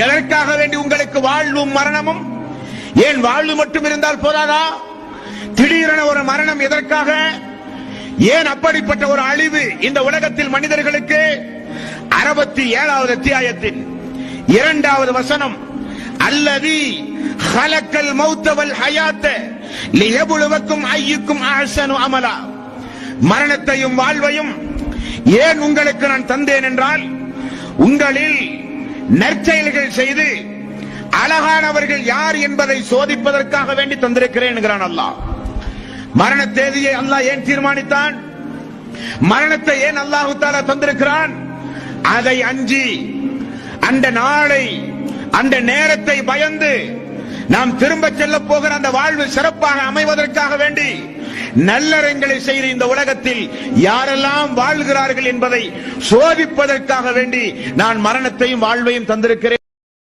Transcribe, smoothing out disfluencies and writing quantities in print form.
எதற்காக வேண்டி உங்களுக்கு வாழ்வும் மரணமும்? ஏன் வாழ்வு மட்டும் இருந்தால் போதாதா? திடீரென ஒரு மரணம் எதற்காக? ஏன் அப்படிப்பட்ட ஒரு அழிவு இந்த உலகத்தில் மனிதர்களுக்கு? 67வது அத்தியாயத்தின் 2வது வசனம், அல்லதி ஹலக்கல் மௌத்த வல் ஹயாத்த லியப்லுவக்கும் அய்யுக்கும் அஹ்ஸனு அமலா. மரணத்தையும் வாழ்வையும் ஏன் உங்களுக்கு நான் தந்தேன் என்றால், உங்களில் நற்செயல்கள் செய்து அழகானவர்கள் யார் என்பதை சோதிப்பதற்காக வேண்டி தந்திருக்கிறேன் என்கிறான் அல்லாஹ். மரண தேதியை அல்லாஹ் ஏன் தீர்மானித்தான்? மரணத்தை ஏன் அல்லாஹு தஆலா தந்திருக்கிறான்? அதை அஞ்சி, அந்த நாளை, அந்த நேரத்தை பயந்து நாம் திரும்ப செல்ல போகிற அந்த வாழ்வு சிறப்பாக அமைவதற்காக வேண்டி நல்லறங்களை செய்து இந்த உலகத்தில் யாரெல்லாம் வாழ்கிறார்கள் என்பதை சோதிப்பதற்காக வேண்டி நான் மரணத்தையும் வாழ்வையும் தந்திருக்கிறேன்.